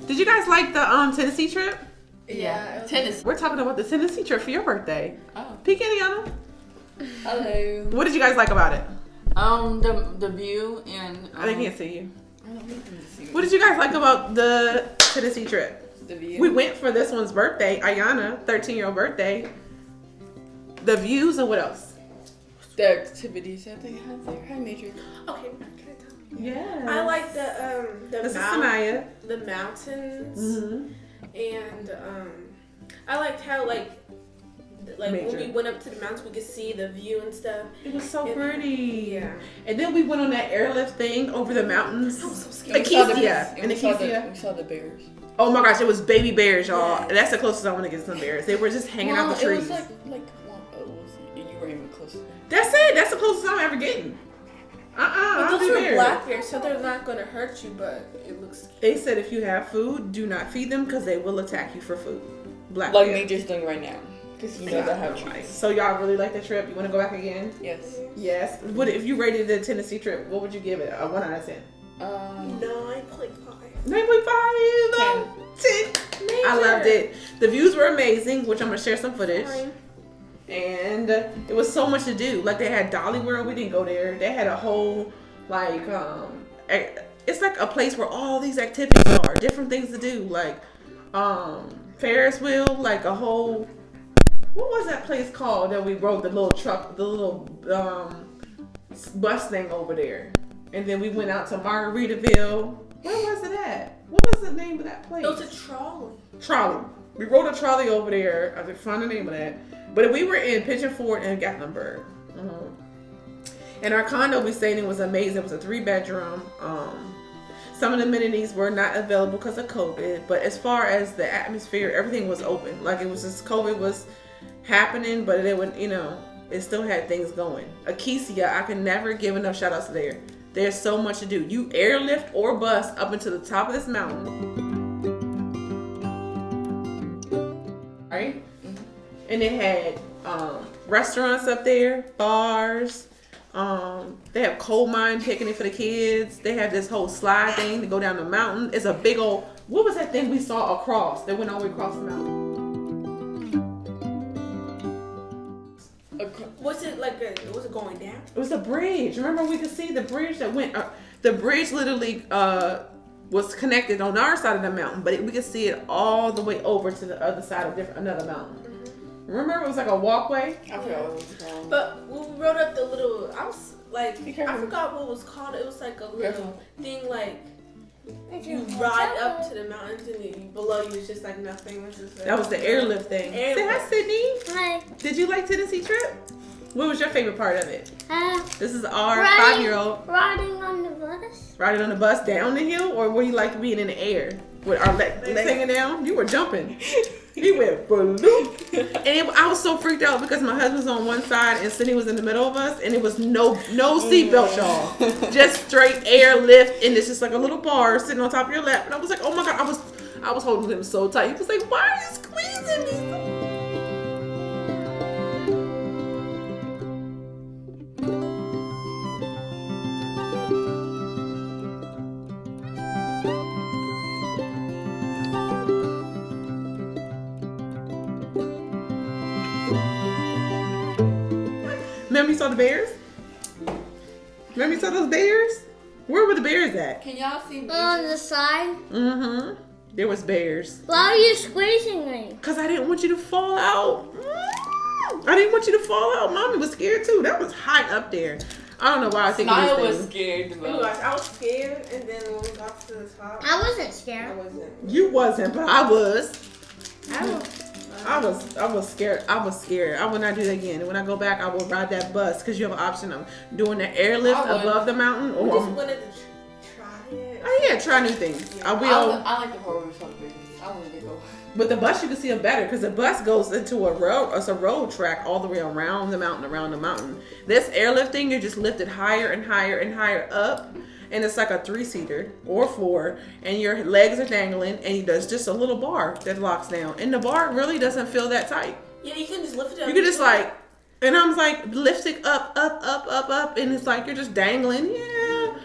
Did you guys like the Tennessee trip? Yeah. Tennessee. We're talking about the Tennessee trip for your birthday. Oh. Peek Indiana. Hello. What did you guys like about it? The view and They can't see you. I don't need them to see What did you guys like about the Tennessee trip? the view. We went for this one's birthday, Ayana, 13-year-old birthday. The views and what else? The activities that they have there. Hi, Major. Okay, can I tell you? Yeah. I like This is Sanaya. the mountains, Mm-hmm. and I liked how like Major. when we went up to the mountains, we could see the view and stuff. It was so And- pretty. Yeah. And then we went on that airlift thing over the mountains. I was so scared. Acacia. And In we saw Acacia. the bears. Oh my gosh, it was baby bears, y'all. Yeah. That's the closest I want to get to some bears. They were just hanging out the It trees. was you weren't even close to them. That's it. That's the closest I'm ever getting. But I'll those be were bears. black bears, so they're not gonna hurt you. But it looks. They said if you have food, do not feed them because they will attack you for food. Black Like bears. Major's doing right now. Because he knows I have Right. trees. So y'all really like the trip? You want to go back again? Yes. Yes. What if you rated the Tennessee trip? What would you give it? A 1 out of 10. 9.5. 9.5. 10. I loved it. The views were amazing, which I'm gonna share some footage. Fine. And it was so much to do. Like they had Dolly World. We didn't go there. They had a whole it's like a place where all these activities are, different things to do, like Ferris wheel, like a whole. What was that place called that we rode the little truck, the little bus thing over there? And then we went out to Margaritaville. Where was it at? What was the name of that place? It was a trolley. Trolley. We rode a trolley over there. I could find the name of that. But we were in Pigeon Forge and Gatlinburg. And our condo we stayed in was amazing. It was a 3-bedroom. Some of the amenities were not available because of COVID. But as far as the atmosphere, everything was open. Like it was just COVID was happening, but it would, it still had things going. Acacia, I can never give enough shout outs to there. There's so much to do. You airlift or bus up into the top of this mountain. Right? And it had restaurants up there, bars. They have coal mine picnic for the kids. They have this whole slide thing to go down the mountain. It's a big old, what was that thing we saw across that went all the way across the mountain? Was it was it going down? It was a bridge. Remember we could see the bridge that went, the bridge literally was connected on our side of the mountain, but we could see it all the way over to the other side of another mountain. Remember it was like a walkway? I forgot what it was called. But when we rode up the little, I was like, Be I careful. forgot what it was called. It was like a little Careful. thing like you ride up to the mountains and then below you is just like nothing. That was the airlift thing. Say hi, Sydney. Hi. Did you like Tennessee trip? What was your favorite part of it? This is our Riding- 5-year-old Riding on the bus. riding on the bus down the hill, or were you like being in the air with our legs hanging down? You were jumping. He went balloon. And I was so freaked out because my husband was on one side and Sydney was in the middle of us, and it was no seatbelt, y'all. Just straight air lift, and it's just like a little bar sitting on top of your lap. And I was like, oh my god, I was holding him so tight. He was like, why are you squeezing me? Remember you saw the bears? Remember you saw those bears? Where were the bears at? Can y'all see On the side. Mm-hmm. There was bears. Why are you squeezing me? Cause I didn't want you to fall out. I didn't want you to fall out. Mommy was scared too. That was high up there. I don't know why I think Maya of these was things. scared the Oh my most. gosh, I was scared, and then when we got to the top, I wasn't I scared. wasn't. You wasn't, but I was. I was. I was scared. I was scared. I will not do that again. And when I go back, I will ride that bus because you have an option of doing the airlift I would. above the mountain We just or. wanted to try it. Oh yeah, try new things. Yeah. I like the part where we saw the bears. I wanted to go. But the bus you can see them better because the bus goes into a road. It's a road track all the way around the mountain. This airlifting, you're just lifted higher and higher and higher up, and it's like a 3-seater or 4, and your legs are dangling, and there's just a little bar that locks down, and the bar really doesn't feel that tight. Yeah, you can just lift it up. You can just like, and I'm like lift it up, and it's like you're just dangling. Yeah.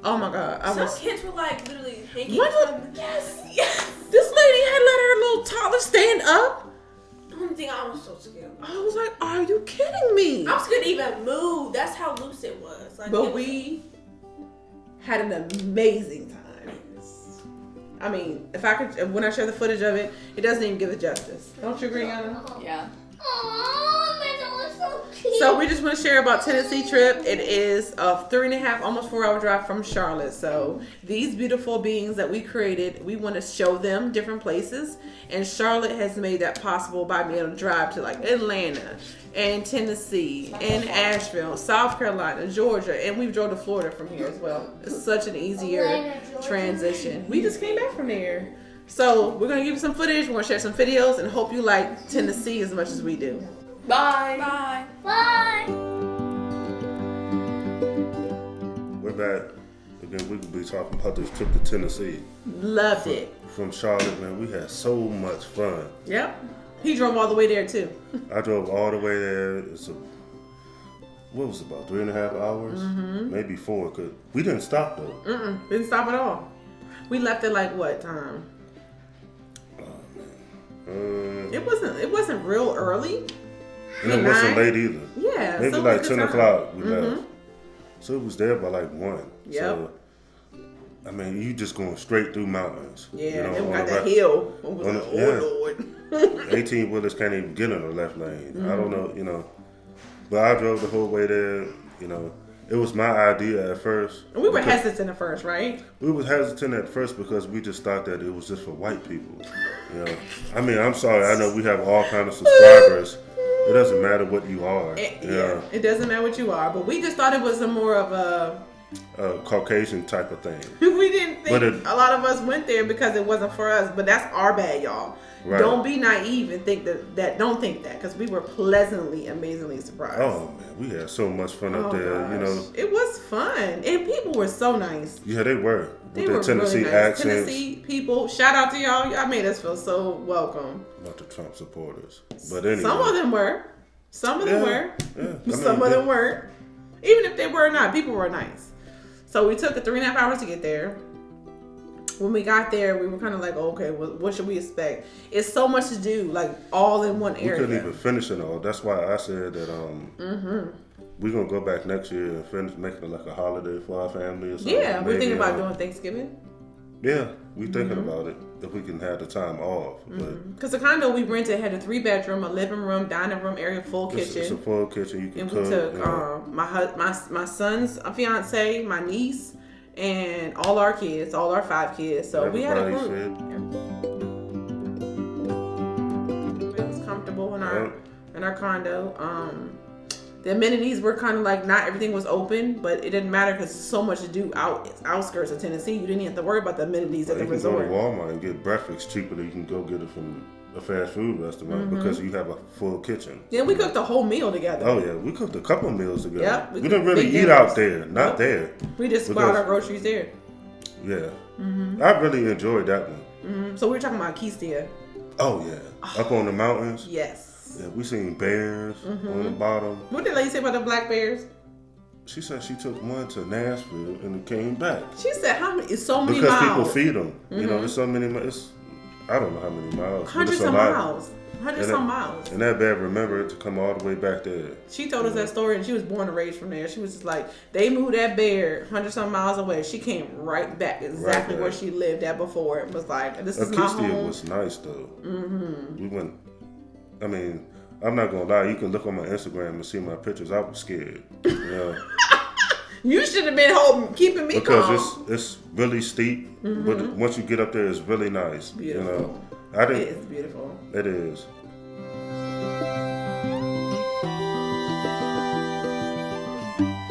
Oh my God, Some kids were like literally hanging What from the yes. This lady had let her little toddler stand up. The only thing I was so scared. I was like, are you kidding me? I was gonna even move. That's how loose it was. Like, But we had an amazing time. I mean, when I share the footage of it, it doesn't even give it justice. Don't you agree, Anna? Yeah. Oh, that was so cute. So we just want to share about Tennessee trip. It is a 3.5, almost 4-hour drive from Charlotte. So these beautiful beings that we created, we want to show them different places. And Charlotte has made that possible by being able to drive to like Atlanta and Tennessee and Asheville, South Carolina, Georgia, and we've drove to Florida from here as well. It's such an easier transition. We just came back from there. So we're going to give you some footage. We're going to share some videos and hope you like Tennessee as much as we do. Bye. bye. Bye. We're back. Again, we could be talking about this trip to Tennessee. Loved it. From Charlotte, man, we had so much fun. Yep. He drove all the way there too. I drove all the way there. What was it, about 3.5 hours? Maybe 4. Cause we didn't stop though. Didn't stop at all. We left at like what time? It wasn't real early. And it wasn't 9? late either. Yeah. Maybe so it like was 10 good time. o'clock we left. So it was there by like 1. Yep. So, I mean, you just going straight through mountains. Yeah, you know, then we on got the that right- hill. I was on like, the- oh Lord. 18 wheelers can't even get in the left lane. I don't know, you know. But I drove the whole way there, you know. It was my idea at first. And we were because hesitant at first, right? We was hesitant at first because we just thought that it was just for white people. You know. I mean, I'm sorry. I know we have all kind of subscribers. It doesn't matter what you are. Yeah, it doesn't matter what you are, but we just thought it was a more of a. Caucasian type of thing. We didn't think But a lot of us went there because it wasn't for us, but that's our bad, y'all. Right. Don't be naive and think that don't think that, because we were pleasantly, amazingly surprised. Oh man, we had so much fun up there. Gosh. You know. It was fun, and people were so nice. Yeah, they were. They With their were Tennessee really nice. accents. Tennessee people, shout out to y'all. Y'all made us feel so welcome. Not the Trump supporters, but anyway. Some of them were. Some of them were. Yeah. I mean, Some of them weren't. Even if they were not, people were nice. So we took 3.5 hours to get there. When we got there, we were kind of like, okay, well, what should we expect? It's so much to do, like all in one We area. couldn't even finish it all. That's why I said that we're gonna go back next year and finish making it like a holiday for our family or something. Yeah, we're thinking Maybe, about doing Thanksgiving. Yeah, we thinking about it if we can have the time off. But Because the condo we rented had a 3-bedroom, a living room, dining room area, full it's a kitchen. full kitchen. You can And cook. we took you know. my son's fiance, my niece, and all our kids, all our 5 kids. So we had a Everybody group. It was comfortable in our condo. The amenities were kind of like not everything was open, but it didn't matter because so much to do outskirts of Tennessee. You didn't have to worry about the amenities at the You can go to resort. Walmart and get breakfast cheaper than you can go get it from a fast food restaurant because you have a full kitchen. Yeah, we cooked a whole meal together. Oh yeah, we cooked a couple of meals together. Yep, we we didn't cooked really big eat dinners. out there, not Nope. there. We just Because- bought our groceries there. Yeah, I really enjoyed that one. So we were talking about Keistia. Oh yeah, up on the mountains. Yes. Yeah, we seen bears on the bottom. What did the lady say about the black bears? She said she took one to Nashville and it came back She said, "How many? It's so many because miles. people feed them. You know, there's so many. I don't know how many miles. but Hundreds it's a of lot. miles. Hundreds And of that- miles." And that bear remembered to come all the way back there. She told us that story, and she was born and raised from there. She was just like, they moved that bear hundreds some miles away. She came right back exactly back. where she lived at before. It was like, this is my Keistia home. was nice though. We went. I mean, I'm not gonna lie. You can look on my Instagram and see my pictures. I was scared. You know, You should have been keeping me because calm. it's really steep, but once you get up there, it's really nice. Beautiful. You know, I It didn't. is beautiful. It is.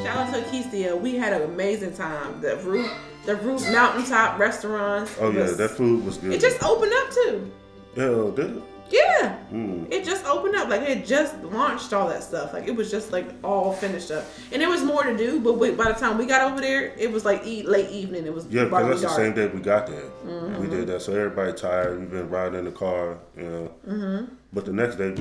Shout out to Keistia. We had an amazing time. The roof mountaintop restaurants. Oh yeah, that food was good. It just opened up too. Yeah, did it? Yeah. Mm. It just opened up. Like it just launched all that stuff. Like it was just like all finished up. And there was more to do, but by the time we got over there, it was like late evening. It was Yeah, about to because be that's the dark. same day we got there. We did that, so everybody tired. We've been riding in the car, you know. But the next day,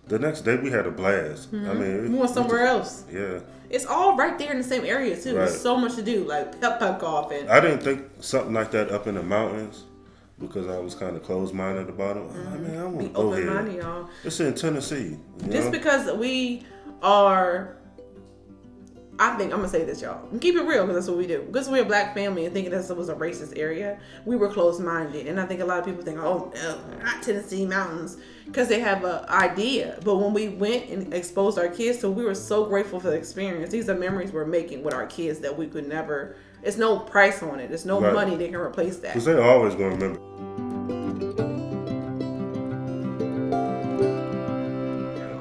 The next day we had a blast. I mean, We went somewhere else. Yeah. It's all right there in the same area too. Right. There's so much to do, like pep golf and. I didn't think something like that up in the mountains because I was kind of closed-minded about it. I mean, I want to Be go open-minded, here. y'all. It's in Tennessee. You Just know? because we are, I think, I'm going to say this, y'all. Keep it real, because that's what we do. Because we're a black family and thinking that was a racist area, we were closed-minded. And I think a lot of people think, oh, no, not Tennessee mountains, because they have an idea. But when we went and exposed our kids to, we were so grateful for the experience. These are memories we're making with our kids that we could never, it's no price on it. There's no Right. money that can replace that. Because they're always going to remember.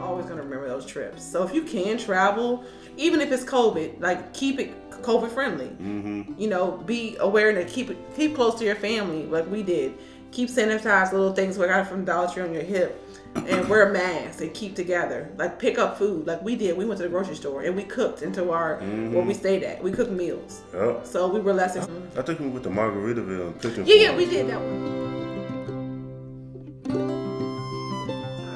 Always gonna remember those trips. So if you can travel, even if it's COVID, like keep it COVID friendly. You know, be aware and keep close to your family, like we did. Keep sanitized little things we got from Dollar Tree on your hip, and wear masks and keep together. Like pick up food, like we did. We went to the grocery store and we cooked into our where we stayed at. We cooked meals, Yep. so we were less. I think we went to Margaritaville and Pigeon Yeah, Forge. we did that one.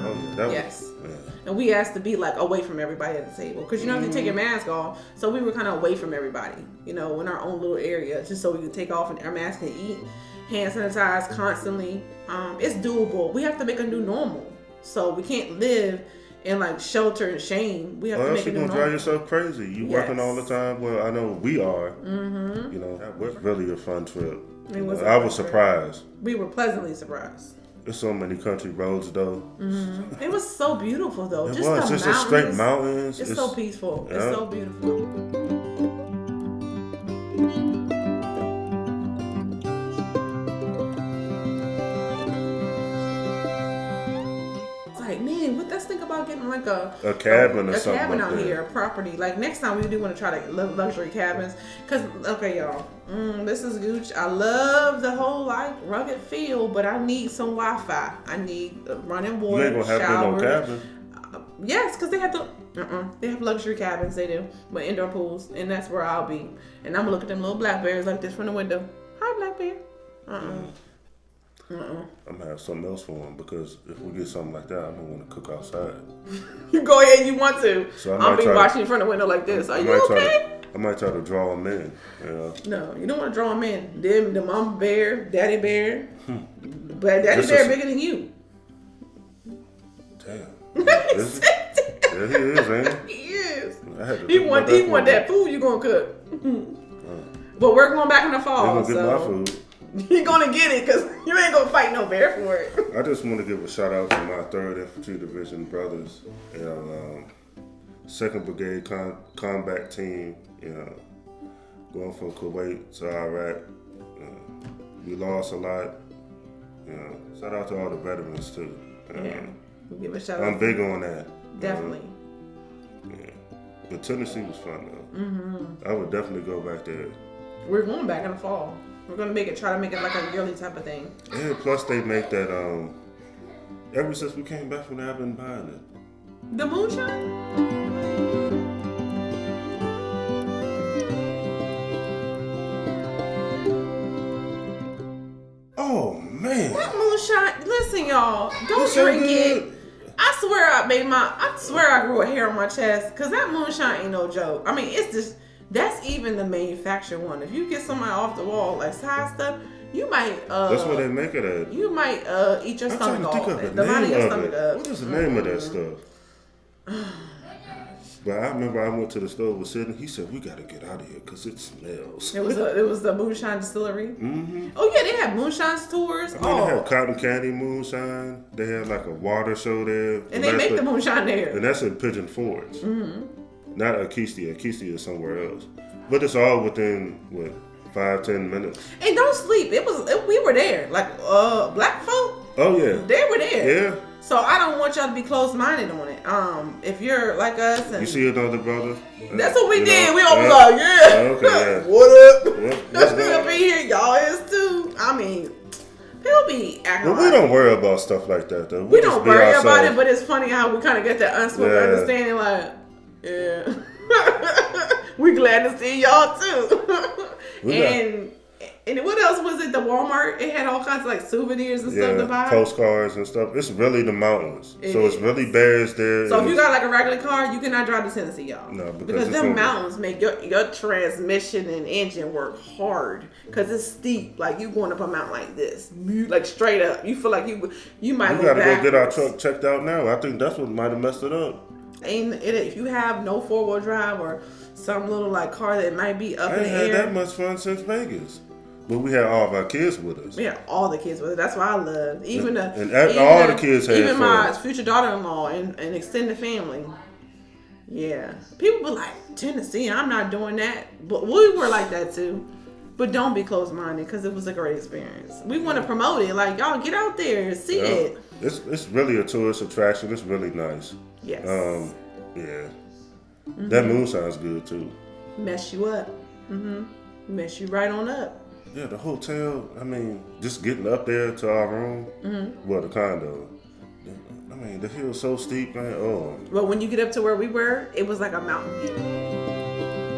Oh, yeah, that Yes. was, yeah. And we asked to be like away from everybody at the table because you don't have to take your mask off. So we were kind of away from everybody, you know, in our own little area, just so we could take off our mask and eat, hand sanitize constantly. It's doable. We have to make a new normal. So we can't live in like shelter and shame. We have Or to else make a you're new going to drive normal. yourself crazy. You working all the time. Well, I know we are. You know, that was really a fun trip. It was a I fun was trip. surprised. We were pleasantly surprised. There's so many country roads, though. It was so beautiful though. It Just was. the Just mountains. straight mountains. It's so peaceful. Yeah. It's so beautiful. Like, man, let's think about getting like a cabin or a something cabin like out that. here, a property. Like next time we do want to try to luxury cabins, cause okay, y'all, this is Gooch. I love the whole like rugged feel, but I need some Wi-Fi. I need running You water, ain't going to have shower. no cabin. Yes, because they have they have luxury cabins. They do, with indoor pools, and that's where I'll be. And I'm gonna look at them little black bears like this from the window. Hi, black bear. I'm going to have something else for them because if we get something like that, I don't want to cook outside. You go ahead. You want to? So I I'll might be try to- watching in front of the window like this. Are you okay? I might try to draw them in. You know? No, you don't want to draw them in. Them, the mama bear, daddy bear, but daddy This bear is- bigger than you. Damn. Is it? Yeah, he is, ain't he? He is. I had to He think want about for a that food you gonna cook. But we're going back in the They fall, gonna get my so food. you're gonna get it because you ain't gonna fight no bear for it. I just want to give a shout out to my 3rd Infantry Division brothers, you know, 2nd Brigade combat team, you know, going from Kuwait to Iraq. We lost a lot. You know, shout out to all the veterans too. Yeah, we'll give a shout I'm out. big on that. Definitely. Yeah. But Tennessee was fun though. I would definitely go back there. We're going back in the fall. We're gonna try to make it like a yearly type of thing. Yeah, plus they make that ever since we came back from there I've been buying it. The moonshine. Oh man. That moonshine. Listen, y'all, don't It's so drink good. it. I swear I grew a hair on my chest because that moonshine ain't no joke. I mean, it's just that's even the manufactured one. If you get somebody off the wall like side stuff, you might That's what they make it at. you might eat your I'm stomach trying to off. think of the line of name your of stomach it. up. What is the name of that stuff? But I remember I went to the store with Sidney. He said, we got to get out of here because it smells. It was the moonshine distillery. Mm-hmm. Oh yeah, they have moonshine tours. I mean, they had cotton candy moonshine. They had like a water show there. And they make the moonshine there. And that's in Pigeon Forge. Mm-hmm. Not Akistia. Akistia is somewhere else. But it's all within, 5-10 minutes. And don't sleep. We were there. Like black folk, Oh, yeah. they were there. Yeah. So I don't want y'all to be closed-minded on it. If you're like us, and You see another brother? that's what we You did. know? We always Yeah. like, yeah. Okay, yeah. What up? What's We'll good? be here. Y'all is too. I mean, people be acting But we like don't worry about stuff like that, though. we just don't be worry about ourselves. it, but it's funny how we kind of get that unspoken Yeah. understanding. Like, yeah, we glad to see y'all too. We got- and And what else was it? The Walmart. It had all kinds of like souvenirs and stuff to buy. Postcards and stuff. It's really the mountains. It So it's is. really bears there. So if you got like a regular car, you cannot drive to Tennessee, y'all. No, because it's them gonna- mountains make your transmission and engine work hard. Because it's steep. Like you going up a mountain like this, like straight up. You feel like you might We go gotta go backwards. get our truck checked out now. I think that's what might have messed it up. Ain't it? If you have no 4-wheel drive or some little like car that might be up I in ain't the had air. that much fun since Vegas. But we had all of our kids with us. We had all the kids with it. That's what I love. Even all the kids had even my fun. future daughter-in-law and extended family. Yeah, people be like Tennessee. I'm not doing that, but we were like that too. But don't be closed-minded because it was a great experience. We want to promote it. Like y'all get out there and see it. It's really a tourist attraction. It's really nice. Yes. Yeah. That moon sounds good too. Mess you up. Mess you right on up. Yeah, the hotel, I mean, just getting up there to our room, well, the condo. I mean, the hill's so steep, man. Oh. But when you get up to where we were, it was like a mountain view.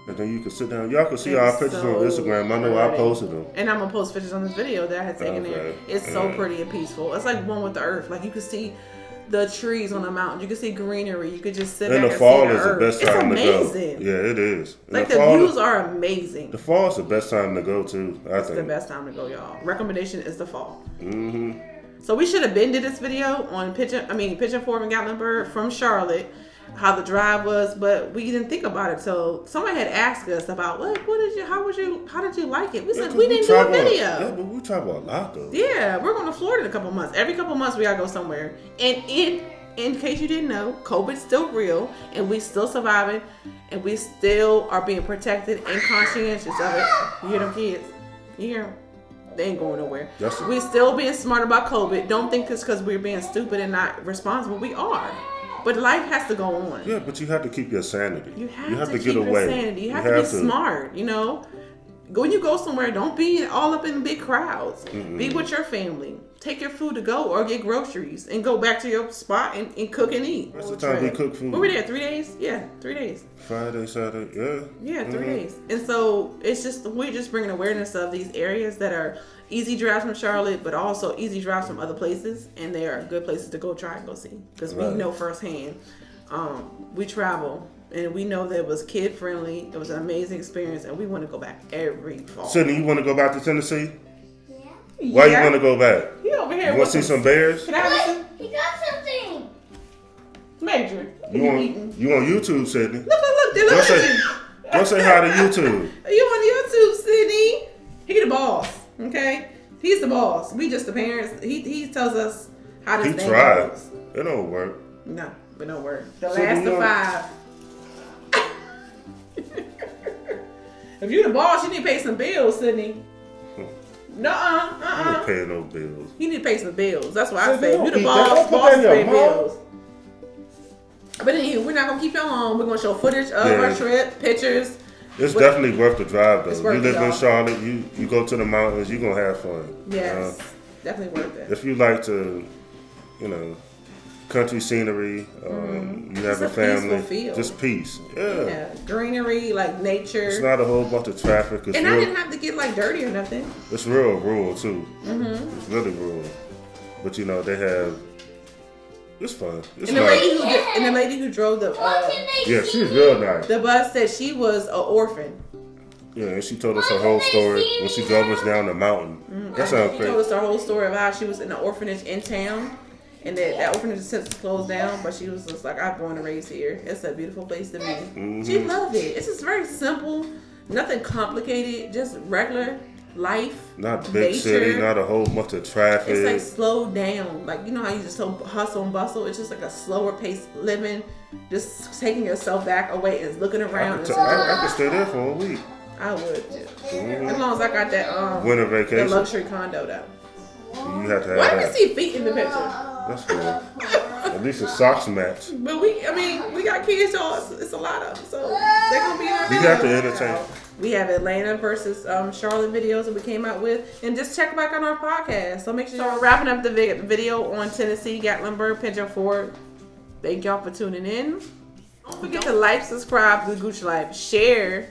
And then you can sit down. Y'all can see It's our pictures so on Instagram. I know I posted them. And I'm gonna post pictures on this video that I had taken there. Okay. It's so pretty and peaceful. It's like one with the earth. Like you can see the trees on the mountain. You can see greenery. You could just sit And back the and fall see the is the earth. best It's time to go. amazing. Yeah, it is. And Like the fall views are amazing. The fall is the best time to go too, I It's the think. best time to go, y'all. Recommendation is the fall. Mm-hmm. So we should have been to this video on Pigeon Forge and Gatlinburg from Charlotte, how the drive was, but we didn't think about it. So someone had asked us about how did you like it? We said we didn't do a video. Yeah, but we travel a lot though. Yeah, we're going to Florida in a couple months. Every couple months we gotta go somewhere. And in case you didn't know, COVID's still real, and we still surviving, and we still are being protected and conscientious of it. You hear them kids? You hear them? They ain't going nowhere. We still being smart about COVID. Don't think it's because we're being stupid and not responsible. We are. But life has to go on. Yeah, but you have to keep your sanity. You have to get keep your away. sanity. You have to be smart, you know. When you go somewhere, don't be all up in big crowds. Be with your family. Take your food to go or get groceries and go back to your spot and cook and eat. That's the time we cook food. We were there 3 days? Yeah, 3 days. Friday, Saturday, yeah. Yeah, 3 days. And so we're just bringing awareness of these areas that are easy drives from Charlotte, but also easy drives from other places. And they are good places to go try and go see. Because we know firsthand. We travel. And we know that it was kid friendly. It was an amazing experience, and we want to go back every fall. Sydney, you want to go back to Tennessee? Yeah. Why you want to go back? He over here. You want to see some bears? Can I have some? He got something. Major. You on YouTube, Sydney? Look, they look at you. Go say hi to YouTube. You on YouTube, Sydney? He the boss, okay? He's the boss. We just the parents. He tells us how this He thing tried. goes. It don't work. No, but don't worry. The So last you of want- 5. If you the boss, you need to pay some bills, Sydney. I Nuh-uh. don't pay no bills. You need to pay some bills. That's what I Sydney, say. don't You the eat boss, that. Don't put boss that in your pay mouth. bills. But anyway, we're not gonna keep y'all on. We're gonna show footage of our trip, pictures. It's definitely worth the drive though. It's worth You live it, in y'all. Charlotte, you go to the mountains, you're gonna have fun. Yes, definitely worth it. If you like to, country scenery, you have Just a a family, peaceful feel. just peace. Yeah. Yeah, greenery, like nature. It's not a whole bunch of traffic. It's And I real, didn't have to get like dirty or nothing. it's real rural too. It's really rural. But they have, it's fun. It's And the nice. lady who drove the Yeah, she's real nice. the bus said she was an orphan. Yeah, and she told us her whole story when she drove us down the mountain. That sounds She crazy. told us her whole story of how she was in an orphanage in town. And that orphanage has since closed down, but she was just like, I'm born and raised here. It's a beautiful place to be. She loved it. It's just very simple, nothing complicated, just regular life. Not big nature. city, not a whole bunch of traffic. It's like slowed down. Like, you know how you just so hustle and bustle? It's just like a slower pace living, just taking yourself back away and looking around. I could stay there for a week. I would too. As long as I got that Winter the vacation. luxury condo though. You have to Why have do we that. see feet in the picture? That's cool. At least the socks match. But we got kids, y'all. It's a lot of them, so they're gonna be in our We video. have to entertain. We have Atlanta versus Charlotte videos that we came out with. And just check back on our podcast. So make sure we're wrapping up the video on Tennessee, Gatlinburg, Pigeon Forge. Thank y'all for tuning in. Don't forget to like, subscribe to the Gooch Life. Share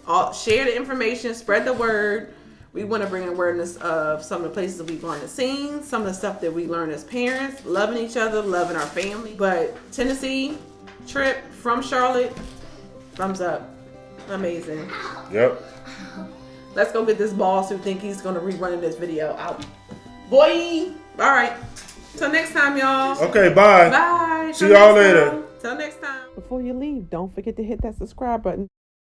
the information, spread the word. We want to bring awareness of some of the places that we've learned and seen, some of the stuff that we learned as parents, loving each other, loving our family. But Tennessee trip from Charlotte, thumbs up. Amazing. Yep. Let's go get this boss who think he's going to rerun this video out. Boy! All right. Till next time, y'all. Okay, bye. Bye. See y'all later. Till next time. Before you leave, don't forget to hit that subscribe button.